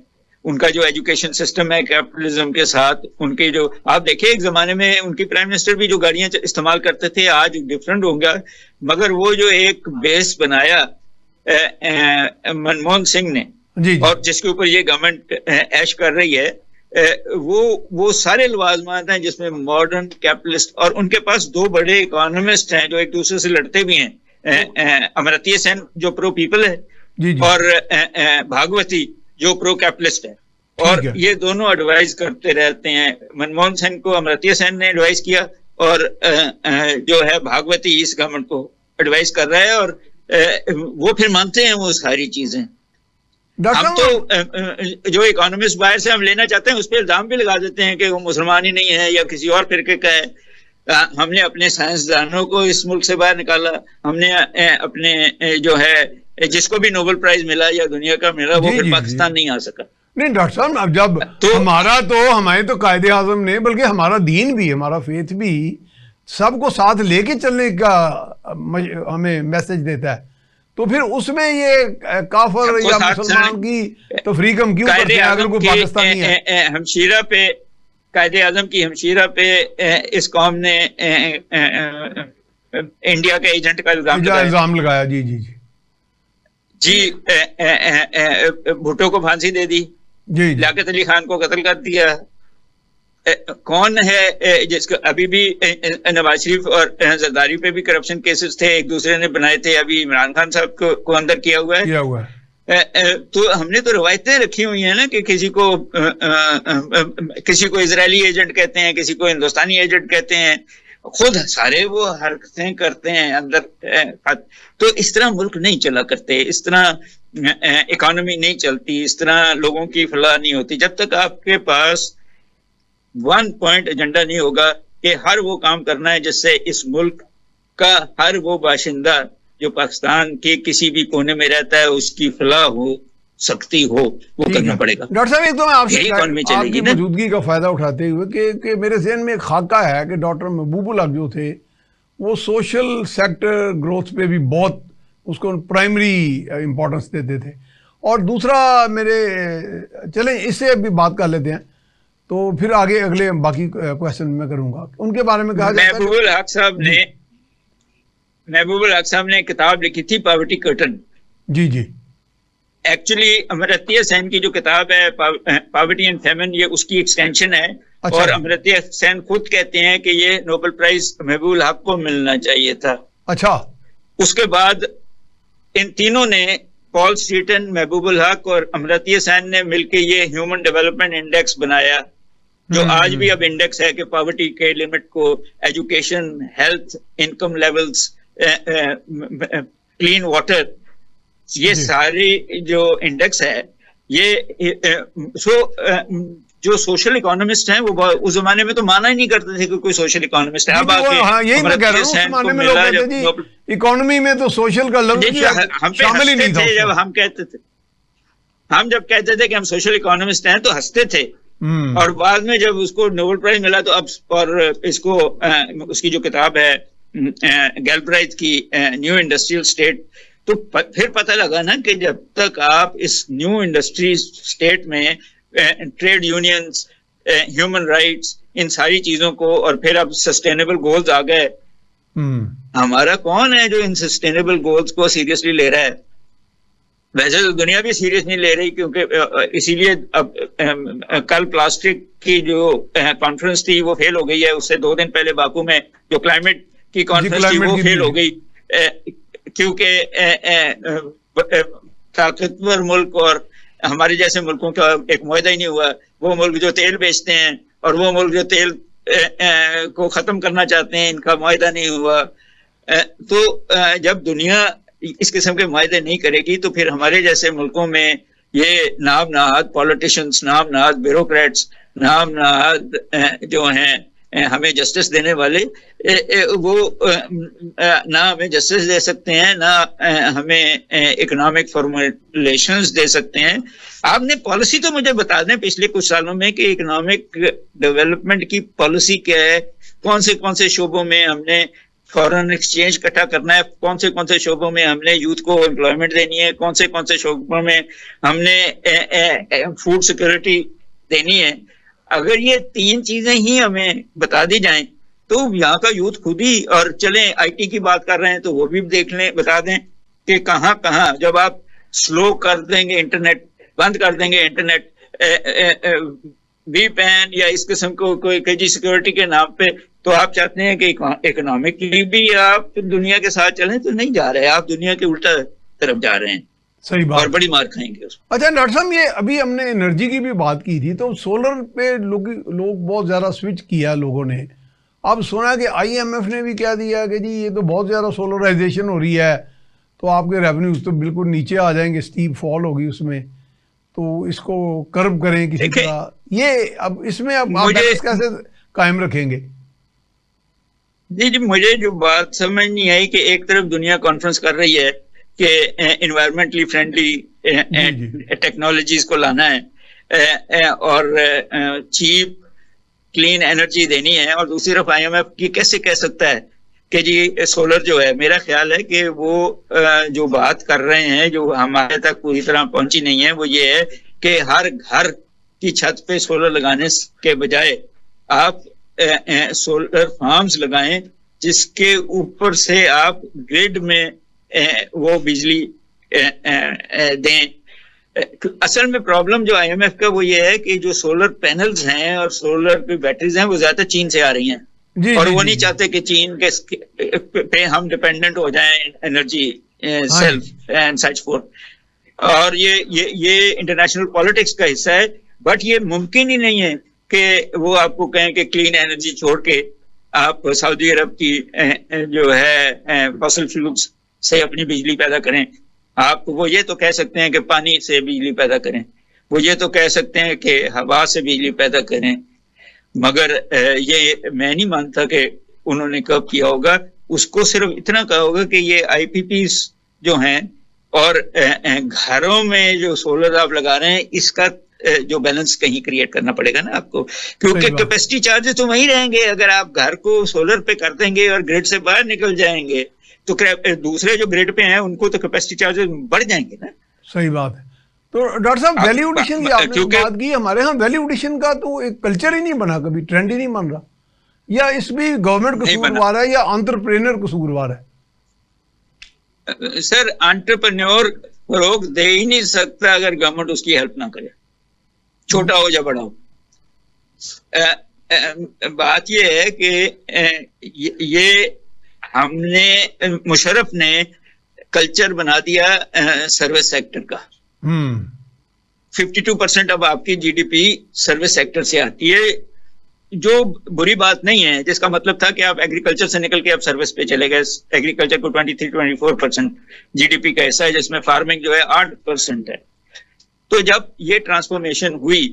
उनका जो एजुकेशन सिस्टम है कैपिटलिज्म के साथ, उनके जो आप देखिए एक जमाने में उनकी प्राइम मिनिस्टर भी जो गाड़ियां इस्तेमाल करते थे आज डिफरेंट होंगे, मगर वो जो एक बेस बनाया मनमोहन सिंह ने, जी, जी। और जिसके ऊपर ये गवर्नमेंट ऐश कर रही है, वो सारे लवाजमात हैं जिसमें मॉडर्न कैपिटलिस्ट, और उनके पास दो बड़े इकोनॉमिस्ट हैं जो एक दूसरे से लड़ते भी हैं, अमर्त्य सेन जो प्रो पीपल है, जी, जी। और भागवती जो प्रो कैपिटलिस्ट है, और ये दोनों एडवाइस करते रहते हैं। मनमोहन सिंह को अमर्त्य सेन ने एडवाइस किया, और जो है भागवती इस गवर्नमेंट को एडवाइस कर रहा है, और वो फिर मानते हैं वो सारी चीजें। हम तो जो इकोनॉमिस्ट बाहर से हम लेना चाहते हैं उस पर इल्जाम भी लगा देते हैं कि वो मुसलमान ही नहीं है या किसी और फिरके का है। हमने अपने साइंसदानों को इस मुल्क से बाहर निकाला, हमने अपने जो है जिसको भी नोबेल प्राइज मिला या दुनिया का मिला वो फिर पाकिस्तान नहीं आ सका। नहीं डॉक्टर साहब, अब जब तो हमारे तो कायदे आजम ने, बल्कि हमारा दीन भी, हमारा फेथ भी सबको साथ लेके चलने का हमें मैसेज देता है, तो फिर उसमें ये काफर या मुसलमान की तफरीक हम क्यों करते हैं अगर कोई पाकिस्तानी है? हमशीरा पे, कायदे आजम की हमशीरा पे इस कौम ने इंडिया के एजेंट का इल्जाम लगाया। जी जी जी जी। भुट्टो को फांसी दे दी, जी, लियाकत अली खान को कत्ल कर दिया। कौन है जिसको अभी भी नवाज शरीफ और जरदारी पे भी करप्शन केसेस थे, एक दूसरे ने बनाए थे, अभी इमरान खान साहब को अंदर किया हुआ है। तो हमने तो रवायतें रखी हुई हैं ना कि किसी को इजरायली एजेंट कहते हैं, किसी को हिंदुस्तानी एजेंट कहते हैं, खुद सारे वो हरकतें करते हैं अंदर। तो इस तरह मुल्क नहीं चला करते, इस तरह इकोनॉमी नहीं चलती, इस तरह लोगों की फलाह नहीं होती जब तक आपके पास 1 पॉइंट एजेंडा नहीं होगा कि हर वो काम करना है जिससे इस मुल्क का हर वो बाशिंदा जो पाकिस्तान के किसी भी कोने में रहता है उसकी फलाह हो सकती हो, वो करना पड़ेगा। डॉक्टर साहब, एक तो मैं आपकी मौजूदगी का फायदा उठाते हुए कि मेरे ज़हन में एक खाका है कि डॉक्टर महबूबुल हक जो थे वो सोशल सेक्टर ग्रोथ पे भी बहुत उसको प्राइमरी इंपॉर्टेंस देते थे, और दूसरा मेरे चलें इससे भी बात कर लेते हैं तो फिर आगे अगले बाकी क्वेश्चन मैं करूंगा उनके बारे में। कहा महबूबुल हक साहब ने किताब लिखी थी पॉवर्टी कर्टन। जी जी। एक्चुअली अमर्त्य सेन की जो किताब है पॉवर्टी एंड फेमिन, ये उसकी एक्सटेंशन है। अच्छा। और अमर्त्य सेन खुद कहते हैं कि ये नोबेल प्राइज महबूबुल हक को मिलना चाहिए था। अच्छा। उसके बाद इन तीनों ने, पॉल स्टीटन, महबूबुल हक और अमर्त्य सेन ने मिलकर ये ह्यूमन डेवलपमेंट इंडेक्स बनाया, जो आज भी अब इंडेक्स है कि पॉवर्टी के लिमिट को, education, health, income levels, clean water, ये सारे जो इंडेक्स है, ये जो सोशल इकोनॉमिस्ट हैं वो उस जमाने में तो माना ही नहीं करते थे कि कोई सोशल इकोनॉमिस्ट है। अब यही मैं कह रहा हूं, उस जमाने में लोग कहते जी इकोनॉमी में तो सोशल का लफ्ज शामिल ही नहीं था। हम जब कहते थे कि हम सोशल इकोनॉमिस्ट हैं तो हंसते थे, और बाद में जब उसको नोबेल प्राइज मिला तो अब, और इसको उसकी जो किताब है गैल्ब्राइथ की न्यू इंडस्ट्रियल स्टेट, तो फिर पता लगा ना कि जब तक आप इस न्यू इंडस्ट्री स्टेट में ट्रेड यूनियंस, ह्यूमन राइट्स, इन सारी चीजों को, और फिर अब सस्टेनेबल गोल्स आ गए, हमारा कौन है जो इन सस्टेनेबल गोल्स को सीरियसली ले रहा है? वैसे तो दुनिया भी सीरियस नहीं ले रही, क्योंकि इसीलिए अब कल प्लास्टिक की जो कॉन्फ्रेंस थी वो फेल हो गई है। उससे 2 दिन पहले बाकू में जो क्लाइमेट की कॉन्फ्रेंस थी वो फेल हो गई, क्योंकि ताकतवर मुल्क और हमारे जैसे मुल्कों का एक मुआहदा ही नहीं हुआ। वो मुल्क जो तेल बेचते हैं और वो मुल्क जो तेल को खत्म करना चाहते हैं, इनका मुआहदा नहीं हुआ। तो जब दुनिया इस किस्म के मुआहदे नहीं करेगी तो फिर हमारे जैसे मुल्कों में ये नाम नहाद पॉलिटिशियंस, नाम नहाद ब्यूरोक्रेट्स, नाम नहाद जो हैं हमें जस्टिस देने वाले, वो ना हमें जस्टिस दे सकते हैं, ना हमें इकोनॉमिक फॉर्मुलेशंस दे सकते हैं। आपने पॉलिसी तो मुझे बता दें पिछले कुछ सालों में कि इकोनॉमिक डेवलपमेंट की पॉलिसी क्या है, कौन से शोबों में हमने फॉरेन एक्सचेंज इकट्ठा करना है, कौन से शोबों में हमने यूथ को एम्प्लॉयमेंट देनी है, कौन से शोबों में हमने फूड सिक्योरिटी देनी है। अगर ये 3 चीजें ही हमें बता दी जाएं तो यहाँ का यूथ खुद ही, और चलें आईटी की बात कर रहे हैं तो वो भी देख लें, बता दें कि कहाँ कहाँ जब आप स्लो कर देंगे इंटरनेट, बंद कर देंगे इंटरनेट वीपैन या इस किस्म को कोई केजी सिक्योरिटी के नाम पे, तो आप चाहते हैं कि इकोनॉमिकली भी आप दुनिया के साथ चलें, तो नहीं जा रहे, आप दुनिया के उल्टा तरफ जा रहे हैं। सही बात, और बड़ी मार खाएंगे उसमें। अच्छा डॉक्टर साहब, ये अभी हमने एनर्जी की भी बात की थी, तो सोलर पे लोग बहुत ज़्यादा स्विच किया लोगों ने। अब सुना कि IMF ने भी क्या दिया कि जी ये तो बहुत ज़्यादा सोलराइजेशन हो रही है, तो आपके रेवेन्यूज तो बिल्कुल नीचे आ जाएंगे, स्टीप फॉल होगी उसमें, तो इसको कर्ब करें किसी तरह। ये अब इसमें अब आप बैलेंस कैसे कायम रखेंगे? जी, मुझे जो बात समझ नहीं आई कि एक तरफ दुनिया कॉन्फ्रेंस कर रही है कि एनवायरमेंटली फ्रेंडली टेक्नोलॉजीज को लाना है और चीप क्लीन एनर्जी देनी है, और दूसरी तरफ IMF ये कैसे कह सकता है कि जी सोलर जो है, मेरा ख्याल है कि वो जो बात कर रहे हैं जो हमारे तक पूरी तरह पहुंची नहीं है, वो ये है कि हर घर की छत पे सोलर लगाने के बजाय आप सोलर फार्म्स लगाएं जिसके ऊपर से आप ग्रिड में वो बिजली दें। असल में प्रॉब्लम जो IMF का वो ये है कि जो सोलर पैनल्स हैं और सोलर की बैटरीज हैं वो ज्यादा चीन से आ रही हैं, और वो नहीं चाहते कि चीन के पे हम डिपेंडेंट हो जाएं energy self and such fourth. और ये इंटरनेशनल पॉलिटिक्स का हिस्सा है, बट ये मुमकिन ही नहीं है कि वो आपको कहें कि क्लीन एनर्जी छोड़ के आप सऊदी अरब की जो है फॉसिल फ्यूल्स से अपनी बिजली पैदा करें। आप वो ये तो कह सकते हैं कि पानी से बिजली पैदा करें, वो ये तो कह सकते हैं कि हवा से बिजली पैदा करें, मगर ये मैं नहीं मानता कि उन्होंने कब किया होगा। उसको सिर्फ इतना कहा होगा कि ये IPPs जो हैं और घरों में जो सोलर आप लगा रहे हैं, इसका जो बैलेंस कहीं क्रिएट करना पड़ेगा ना आपको, क्योंकि कैपेसिटी चार्जेस तो वहीं रहेंगे। अगर आप घर को सोलर पे कर देंगे और ग्रिड से बाहर निकल जाएंगे तो दूसरे जो ग्रिड पे हैं उनको तो कैपेसिटी चार्जेस बढ़ जाएंगे ना। सही बात है। तो डॉक्टर साहब, वैल्यू एडिशन की आपने बात की, हमारे यहाँ वैल्यू एडिशन का तो एक कल्चर ही नहीं बना, कभी ट्रेंड ही नहीं बन रहा, या इसमें गवर्नमेंट कसूरवार है या एंटरप्रेन्योर कसूरवार है? सर, एंटरप्रेन्योर फरोग दे ही नहीं सकता अगर गवर्नमेंट उसकी हेल्प ना करे, छोटा हो या बड़ा हो। बात ये है कि ये हमने मुशर्रफ ने कल्चर बना दिया सर्विस सेक्टर का। 52% अब आपकी GDP सर्विस सेक्टर से आती है, जो बुरी बात नहीं है, जिसका मतलब था कि आप एग्रीकल्चर से निकल के आप सर्विस पे चले गए। एग्रीकल्चर को 23-24% GDP का हिस्सा है, जिसमें फार्मिंग जो है 8% है। तो जब ये ट्रांसफॉर्मेशन हुई,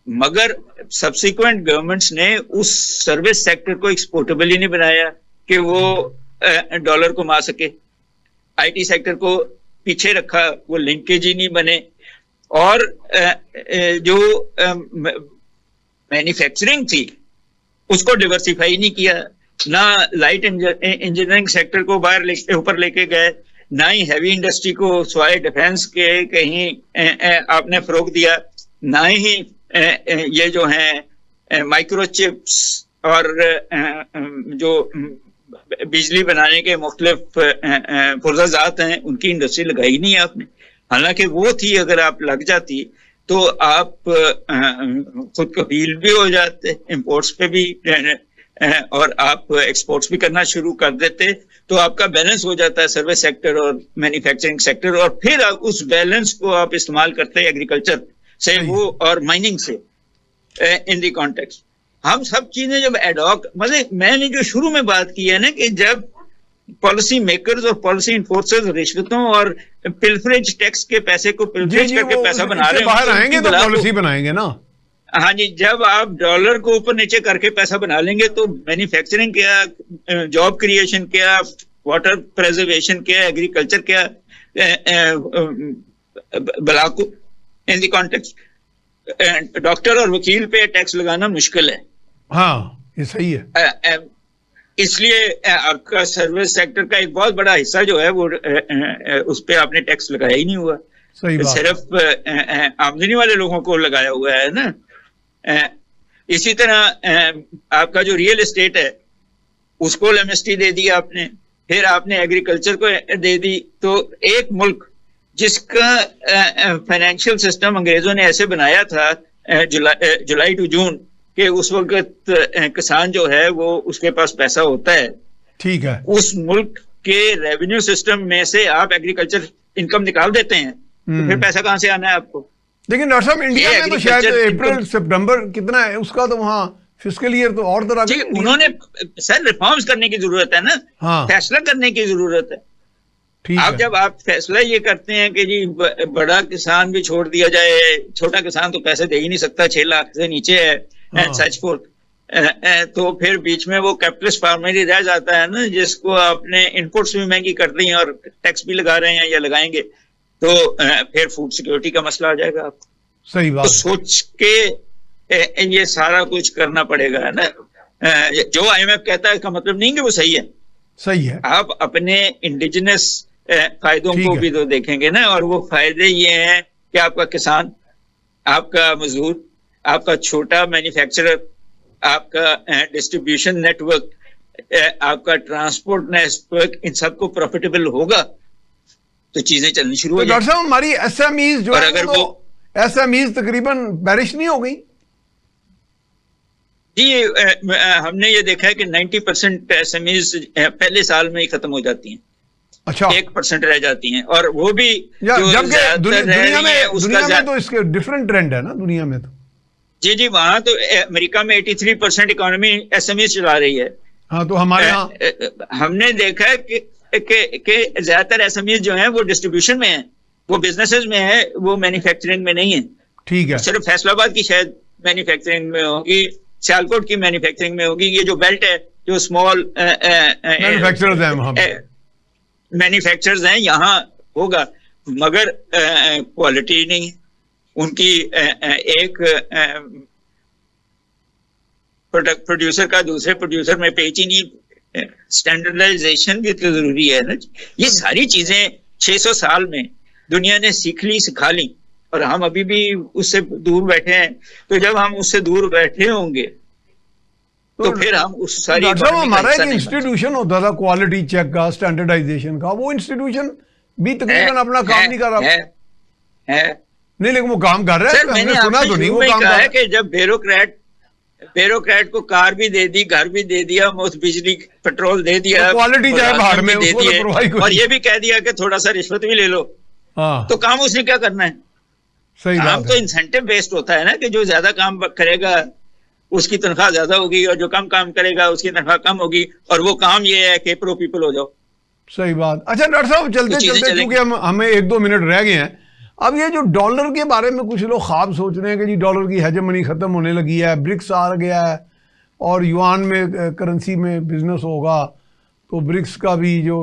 मगर सब्सिक्वेंट गवर्नमेंट्स ने उस सर्विस सेक्टर को एक्सपोर्टेबल ही नहीं बनाया कि वो डॉलर को मार सके। IT सेक्टर को पीछे रखा, वो लिंकेज ही नहीं बने, और जो मैन्युफैक्चरिंग थी उसको डिवर्सिफाई नहीं किया। ना लाइट इंजीनियरिंग सेक्टर को बाहर ऊपर लेके गए, ना ही हैवी इंडस्ट्री को स्वाय डिफेंस के कहीं आपने फरोग दिया, ना ही ये जो है माइक्रोचिप्स और जो बिजली बनाने के मुख्तलिफ पुर्जाजात हैं उनकी इंडस्ट्री लगाई नहीं आपने। हालांकि वो थी, अगर आप लग जाती तो आप खुद कबील भी हो जाते इंपोर्ट्स पे भी, और आप एक्सपोर्ट्स भी करना शुरू कर देते, तो आपका बैलेंस हो जाता है सर्विस सेक्टर और मैन्युफैक्चरिंग सेक्टर, और फिर उस बैलेंस को आप इस्तेमाल करते हैं एग्रीकल्चर से वो और माइनिंग से इन दी कॉन्टेक्स्ट। हम सब चीजें जब एडॉक, मतलब मैंने जो शुरू में बात की है ना कि जब पॉलिसी मेकर्स और पॉलिसी इन्फोर्सर्स रिश्वतों और पिल्फरेज टैक्स के पैसे को पिल्फरेज करके पैसा बना रहे हैं, बाहर आएंगे तो पॉलिसी बनाएंगे ना। हाँ जी, जब आप डॉलर को ऊपर नीचे करके पैसा बना लेंगे तो मैन्युफैक्चरिंग क्या, जॉब क्रिएशन क्या, वाटर प्रिजर्वेशन क्या, एग्रीकल्चर क्या, block in the context doctor और वकील पे टैक्स लगाना मुश्किल है। हाँ, ये सही है। इसलिए आपका सर्विस सेक्टर का एक बहुत बड़ा हिस्सा जो है वो उस पे आपने टैक्स लगाया ही नहीं हुआ। सही बात। सिर्फ आमदनी वाले लोगों को लगाया हुआ है ना। इसी तरह आपका जो रियल एस्टेट है उसको एमएसटी दे दी आपने, फिर आपने एग्रीकल्चर को दे दी। तो एक मुल्क जिसका फाइनेंशियल सिस्टम अंग्रेजों ने ऐसे बनाया था जुलाई टू जून कि उस वक्त किसान जो है वो उसके पास पैसा होता है, ठीक है, उस मुल्क के रेवेन्यू सिस्टम में से आप एग्रीकल्चर इनकम निकाल देते हैं, तो फिर पैसा कहां से आना है आपको? लेकिन डॉक्टर साहब इंडिया में तो शायद अप्रैल सितंबर कितना है उसका, तो वहाँ फिस्कल ईयर तो और तरह जी उन्होंने सर रिफॉर्म्स करने की जरूरत है ना। हाँ, फैसला करने की जरूरत है। ठीक आप है। जब आप फैसला ये करते हैं कि जी बड़ा किसान भी छोड़ दिया जाए, छोटा किसान तो पैसे दे ही नहीं सकता, 6 लाख से नीचे है, हाँ। सच फोर्थ, तो फिर बीच में वो कैपिटलिस्ट फार्मर ही रह जाता है ना, जिसको आपने इनपुट्स भी महंगी कर दी हैं और टैक्स भी लगा रहे हैं या लगाएंगे, तो फिर फूड सिक्योरिटी का मसला आ जाएगा आपको। सही बात। तो सोच के ये सारा कुछ करना पड़ेगा है ना। जो आईएमएफ कहता है इसका मतलब नहीं कि वो सही है। सही है। आप अपने इंडिजिनस फायदों ठीक को है। भी तो देखेंगे ना, और वो फायदे ये हैं कि आपका किसान, आपका मजदूर, आपका छोटा मैन्युफैक्चरर, आपका डिस्ट्रीब्यूशन नेटवर्क, आपका ट्रांसपोर्ट नेटवर्क, इन सबको प्रॉफिटेबल होगा तो चीजें चलनी शुरू हो तो डॉक्टर साहब हमारी एसएमईज जो और है अगर वो एसएमईज तकरीबन बैरिश नहीं हो गई? जी हमने ये देखा है कि 90% एसएमईज पहले साल में ही खत्म हो जाती हैं। अच्छा, 1% रह जाती हैं, और वो भी जबकि दुनिया में तो इसके डिफरेंट ट्रेंड है ना दुनिया में तो। जी वहां तो अमेरिका में 83% इकोनॉमी एसएमई चला रही है। हाँ, तो हमारे यहाँ हमने देखा है कि ज्यादातर एसएमई जो हैं वो डिस्ट्रीब्यूशन में है, वो बिजनेसेस में है, वो मैन्युफैक्चरिंग में नहीं है। ठीक है। सिर्फ फैसलाबाद की शायद मैन्युफैक्चरिंग में होगी, सियालकोट की मैन्युफैक्चरिंग में होगी। ये जो बेल्ट है, जो स्मॉल मैन्युफैक्चरर्स हैं वहाँ पे, मैन्युफैक्चरर्स हैं, यहाँ होगा, मगर क्वालिटी नहीं। उनकी एक प्रोड्यूसर का दूसरे प्रोड्यूसर में पेच ही नहीं। स्टैंडर्डाइजेशन भी तो जरूरी है ना। ये सारी चीजें 600 साल में दुनिया ने सीख ली, सिखा ली, और हम अभी भी उससे दूर बैठे हैं। तो जब हम उससे दूर बैठे होंगे तो फिर हम उस सारी हमारा एक इंस्टीट्यूशन होता था क्वालिटी चेक का, स्टैंडर्डाइजेशन का, वो इंस्टीट्यूशन भी तकरीबन अपना काम नहीं कर रहा है। नहीं, लेकिन वो काम कर रहा है। मैंने सुना तो नहीं वो काम कर रहा है कि जब ब्यूरोक्रेट को कार भी दे दी, घर भी दे दिया, मुफ्त बिजली पेट्रोल दे दिया, क्वालिटी जाए बाहर में दे दिए, और ये भी कह दिया कि थोड़ा सा रिश्वत भी ले लो, हाँ, तो काम उसने क्या करना है? सही काम तो इंसेंटिव बेस्ड होता है ना, कि जो ज्यादा काम करेगा उसकी तनख्वाह ज्यादा होगी, और जो कम काम करेगा उसकी तनख्वाह कम होगी, और वो काम ये है कि प्रो पीपल हो जाओ। सही बात। अच्छा डॉक्टर साहब, चलते चलते क्योंकि हमें 1-2 मिनट रह गए हैं, अब ये जो डॉलर के बारे में कुछ लोग ख्वाब सोच रहे हैं कि जी डॉलर की हेजेमनी खत्म होने लगी है, ब्रिक्स आ गया है और युआन में करेंसी में बिजनेस होगा, तो ब्रिक्स का भी जो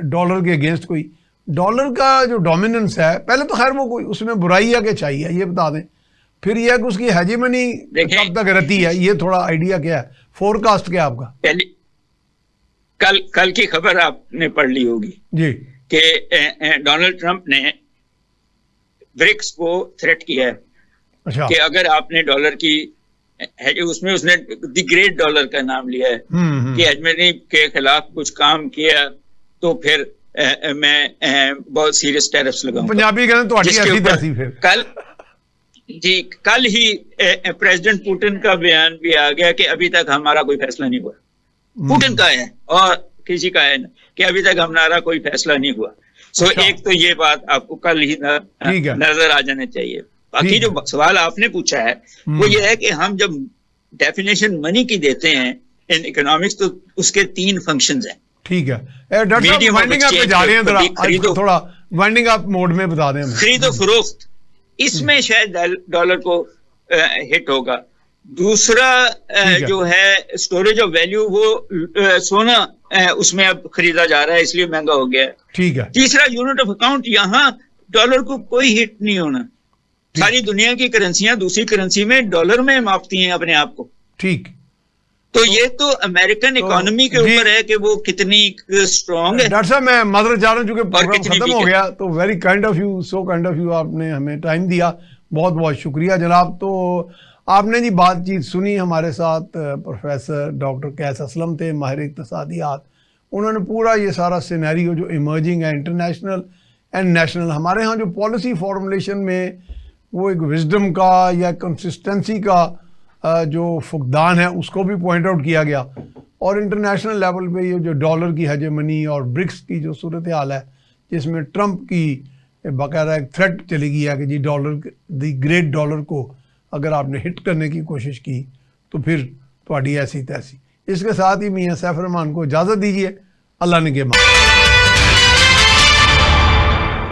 डॉलर के अगेंस्ट कोई डॉलर का जो डोमिनेंस है, पहले तो खैर वो कोई उसमें बुराई है कि चाहिए ये बता दें, फिर यह है कि उसकी हेजेमनी कब तक रहती है, ये थोड़ा आइडिया क्या है, फोरकास्ट क्या है आपका? कल की खबर आपने पढ़ ली होगी जी कि डोनाल्ड ट्रंप ने ब्रिक्स को थ्रेट किया है। अच्छा, कि अगर आपने डॉलर की उसमें उसने द ग्रेट डॉलर का नाम लिया है कि हेजेमनी के खिलाफ कुछ काम किया तो फिर मैं बहुत सीरियस टैरिफ्स लगाऊंगा। पंजाबी कहते तो ऐसी तैसी। फिर कल ही प्रेसिडेंट पुतिन का बयान भी आ गया कि अभी तक हमारा कोई फैसला नहीं हुआ। पुतिन का है और किसी का है कि अभी तक हमारा कोई फैसला नहीं हुआ। अच्छा। एक तो ये बात आपको कल ही नजर आ जाने चाहिए। बाकी जो सवाल आपने पूछा है वो ये है कि हम जब डेफिनेशन मनी की देते हैं इन इकोनॉमिक्स तो उसके 3 फंक्शंस हैं। ठीक है। डॉक्टर साहब मीडियम वाइंडिंग अप पे जा रहे हैं, जरा खरीदो, थोड़ा वाइंडिंग अप मोड में बता दें हमें। खरीदो फरोख्त, इसमें शायद डॉलर को हिट होगा। दूसरा जो है स्टोरेज ऑफ वैल्यू, वो सोना उसमें अब खरीदा जा रहा है, इसलिए महंगा हो गया है। ठीक है। तीसरा यूनिट ऑफ अकाउंट, यहाँ डॉलर को कोई हिट नहीं होना। सारी दुनिया की करेंसियां दूसरी करेंसी में डॉलर में मापती हैं अपने आप को। ठीक। तो ये तो अमेरिकन इकोनॉमी के ऊपर है कि वो कितनी स्ट्रांग है। डॉक्टर साहब मैं माजरत चाह रहा हूँ, चूंकि प्रोग्राम कितनी खत्म हो गया, तो very kind of you, so kind of you, आपने हमें टाइम दिया, बहुत बहुत शुक्रिया जनाब। तो आपने जी बातचीत सुनी, हमारे साथ प्रोफेसर डॉक्टर कैस असलम थे, माहिर इक़्तिसादियात। उन्होंने पूरा ये सारा सिनेरियो जो इमर्जिंग है, इंटरनेशनल एंड नेशनल, हमारे यहाँ जो पॉलिसी फॉर्मुलेशन में वो एक विजडम का या कंसिस्टेंसी का जो फुकदान है उसको भी पॉइंट आउट किया गया। और इंटरनेशनल लेवल पे ये जो डॉलर की हेजेमनी और ब्रिक्स की जो सूरत हाल है, जिसमें ट्रंप की बाकायदा एक थ्रेट चली गई है कि जी डॉलर, दी ग्रेट डॉलर को अगर आपने हिट करने की कोशिश की तो फिर थोड़ी ऐसी तैसी। इसके साथ ही मियाँ सैफ रहमान को इजाज़त दीजिए। अल्लाह ने के मान।